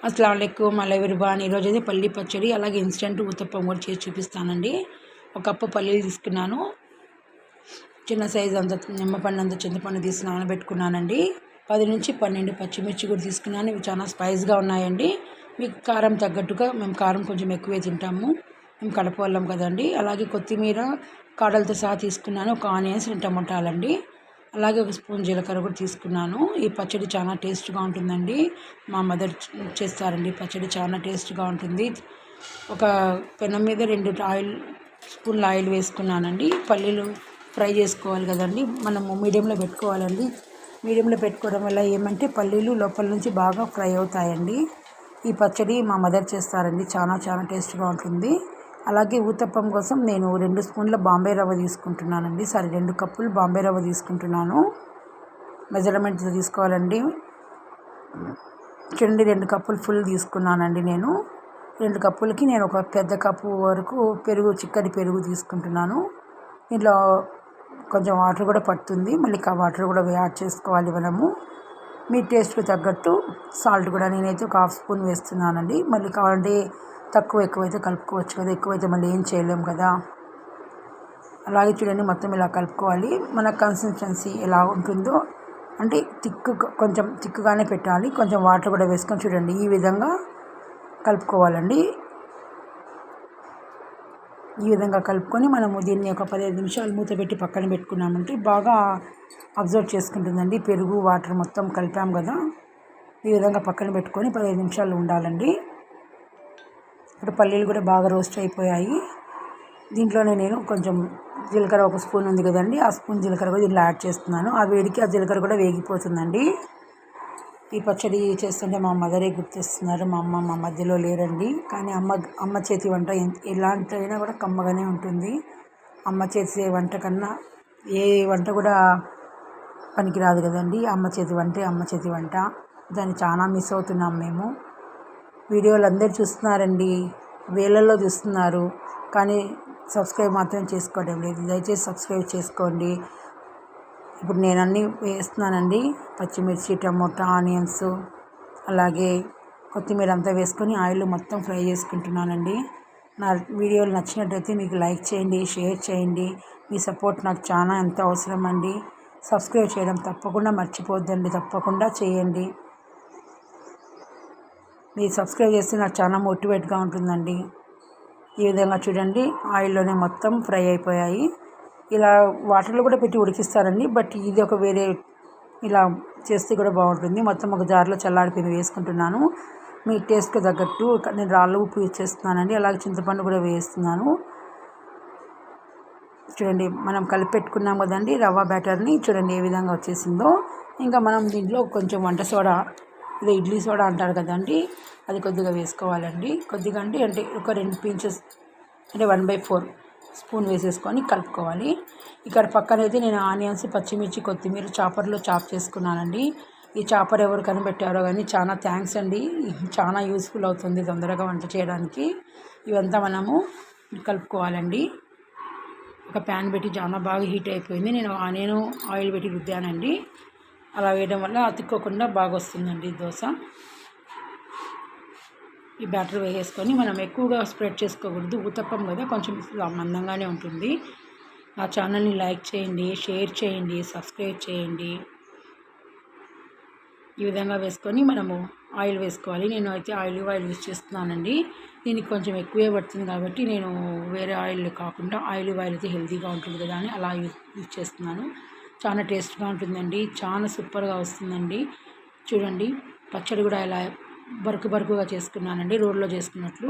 అస్సలాము అలైకుం ఎవ్రీవన్. ఈరోజు అయితే పల్లి పచ్చడి అలాగే ఇన్స్టెంట్ ఉత్తప్పం కూడా చేసి చూపిస్తానండి. ఒక కప్పు పల్లీలు తీసుకున్నాను. చిన్న సైజు అంత నిమ్మపండు అంత చింతపండు తీసి నానబెట్టుకున్నానండి. 10 నుంచి 12 పచ్చిమిర్చి కూడా తీసుకున్నాను. ఇవి చాలా స్పైస్గా ఉన్నాయండి. మీకు కారం తగ్గట్టుగా, మేము కారం కొంచెం ఎక్కువే తింటాము, మేము కడప వాళ్ళం కదండి. అలాగే కొత్తిమీర కాడలతో సహా తీసుకున్నాను. ఒక ఆనియన్స్, 2 టమోటాలండి. అలాగే ఒక స్పూన్ జీలకర్ర కూడా తీసుకున్నాను. ఈ పచ్చడి చాలా టేస్ట్గా ఉంటుందండి. మా మదర్ చేస్తారండి పచ్చడి, చాలా టేస్ట్గా ఉంటుంది. ఒక పెనం మీద 2 స్పూన్ల ఆయిల్ వేసుకున్నానండి. పల్లీలు ఫ్రై చేసుకోవాలి కదండి, మనము మీడియంలో పెట్టుకోవాలండి. మీడియంలో పెట్టుకోవడం వల్ల ఏమంటే పల్లీలు లోపల నుంచి బాగా ఫ్రై అవుతాయండి. ఈ పచ్చడి మా మదర్ చేస్తారండి, చాలా చాలా టేస్ట్గా ఉంటుంది. అలాగే ఊతప్పం కోసం నేను 2 స్పూన్ల బాంబే రవ్వ తీసుకుంటున్నానండి. 2 కప్పులు బాంబే రవ్వ తీసుకుంటున్నాను. మెజర్మెంట్స్ తీసుకోవాలండి. చూడండి, 2 కప్పులు ఫుల్ తీసుకున్నానండి. నేను 2 కప్పులకి నేను ఒక పెద్ద కప్పు వరకు పెరుగు, చిక్కటి పెరుగు తీసుకుంటున్నాను. దీంట్లో కొంచెం వాటర్ కూడా పడుతుంది, మళ్ళీ వాటర్ కూడా యాడ్ చేసుకోవాలి మనము. మీ టేస్ట్కి తగ్గట్టు సాల్ట్ కూడా నేనైతే ఒక 1/2 స్పూన్ వేస్తున్నానండి. మళ్ళీ కావాలంటే తక్కువ ఎక్కువైతే కలుపుకోవచ్చు కదా, ఎక్కువైతే మళ్ళీ ఏం చేయలేము కదా. అలాగే చూడండి, మొత్తం ఇలా కలుపుకోవాలి. మన కన్సిస్టెన్సీ ఎలా ఉంటుందో అంటే కొంచెం తిక్కుగానే పెట్టాలి. కొంచెం వాటర్ కూడా వేసుకొని చూడండి, ఈ విధంగా కలుపుకోవాలండి. ఈ విధంగా కలుపుకొని మనము దీన్ని ఒక 15 నిమిషాలు మూత పెట్టి పక్కన పెట్టుకున్నామంటే బాగా అబ్జర్వ్ చేసుకుంటుందండి. పెరుగు వాటర్ మొత్తం కలిపాం కదా, ఈ విధంగా పక్కన పెట్టుకొని 15 నిమిషాలు ఉండాలండి. ఇప్పుడు పల్లీలు కూడా బాగా రోస్ట్ అయిపోయాయి. దీంట్లోనే నేను కొంచెం జీలకర్ర, 1 స్పూన్ ఉంది కదండి, ఆ స్పూన్ జీలకర్ర కూడా దీంట్లో యాడ్ చేస్తున్నాను. ఆ వేడికి ఆ జీలకర్ర కూడా వేగిపోతుందండి. ఈ పచ్చడి చేస్తుంటే మా మదరే గుర్తిస్తున్నారు. మా అమ్మ మా మధ్యలో లేరండి, కానీ అమ్మ చేతి వంట ఎలాంటి అయినా కూడా కమ్మగానే ఉంటుంది. అమ్మ చేసే వంట కన్నా ఏ వంట కూడా పనికిరాదు కదండి. అమ్మ చేతి వంట, దాన్ని చాలా మిస్ అవుతున్నాం మేము. వీడియోలు అందరు చూస్తున్నారండి, వేలల్లో చూస్తున్నారు, కానీ సబ్స్క్రైబ్ మాత్రం చేసుకోవడం లేదు. దయచేసి సబ్స్క్రైబ్ చేసుకోండి. ఇప్పుడు నేను అన్నీ వేస్తున్నానండి. పచ్చిమిర్చి, టమోటా, ఆనియన్స్, అలాగే కొత్తిమీర అంతా వేసుకొని ఆయిల్ మొత్తం ఫ్రై చేసుకుంటున్నానండి. నా వీడియోలు నచ్చినట్టయితే మీకు లైక్ చేయండి, షేర్ చేయండి. మీ సపోర్ట్ నాకు చాలా ఎంతో అవసరం అండి. సబ్స్క్రైబ్ చేయడం తప్పకుండా మర్చిపోద్దండి, తప్పకుండా చేయండి. మీరు సబ్స్క్రైబ్ చేస్తే నాకు చాలా మోటివేట్గా ఉంటుందండి. ఈ విధంగా చూడండి, ఆయిల్లోనే మొత్తం ఫ్రై అయిపోయాయి. ఇలా వాటర్లో కూడా పెట్టి ఉడికిస్తారండి, బట్ ఇది ఒక వేరే ఇలా చేస్తే కూడా బాగుంటుంది. మొత్తం ఒక జార్లో చల్లారిపోయి వేసుకుంటున్నాను. మీ టేస్ట్కి తగ్గట్టు నేను రాళ్ళ ఉప్పు యూజ్ చేస్తున్నానండి. అలాగే చింతపండు కూడా వేస్తున్నాను. చూడండి, మనం కలిపి పెట్టుకున్నాం కదండి రవ్వ బ్యాటర్ని, చూడండి ఏ విధంగా వచ్చేసిందో. ఇంకా మనం దీంట్లో కొంచెం వంట సోడా, ఇది ఇడ్లీ సోడా అంటారు కదండి, అది కొద్దిగా వేసుకోవాలండి. కొద్దిగా అంటే ఒక 2 పించెస్, అంటే 1/4 స్పూన్ వేసేసుకొని కలుపుకోవాలి. ఇక్కడ పక్కనైతే నేను ఆనియన్స్, పచ్చిమిర్చి, కొత్తిమీర చాపర్లో చాప్ చేసుకున్నానండి. ఈ చాపర్ ఎవరు కనిపెట్టారో కానీ చాలా థ్యాంక్స్ అండి. చాలా యూస్ఫుల్ అవుతుంది తొందరగా వంట చేయడానికి. ఇవంతా మనము కలుపుకోవాలండి. ఒక ప్యాన్ పెట్టి చాలా బాగా హీట్ అయిపోయింది. నేను ఆయిల్ పెట్టి రుద్దానండి. అలా వేయడం వల్ల అతుక్కోకుండా బాగా వస్తుందండి దోశ. ఈ బ్యాటర్ వేసేసుకొని మనం ఎక్కువగా స్ప్రెడ్ చేసుకోకూడదు, ఊతప్పం కదా, కొంచెం మందంగానే ఉంటుంది. నా ఛానల్ని లైక్ చేయండి, షేర్ చేయండి, సబ్స్క్రైబ్ చేయండి. ఈ విధంగా వేసుకొని మనము ఆయిల్ వేసుకోవాలి. నేను అయితే ఆయిల్ యూజ్ చేస్తున్నానండి. దీనికి కొంచెం ఎక్కువే పడుతుంది కాబట్టి నేను వేరే ఆయిల్ కాకుండా ఆయిల్ అయితే హెల్తీగా ఉంటుంది కదా అని అలా యూజ్ చేస్తున్నాను. చాలా టేస్ట్గా ఉంటుందండి, చాలా సూపర్గా వస్తుందండి. చూడండి, పచ్చడి కూడా ఇలా బరుకుగా చేసుకున్నానండి, రోడ్లో చేసుకున్నట్లు.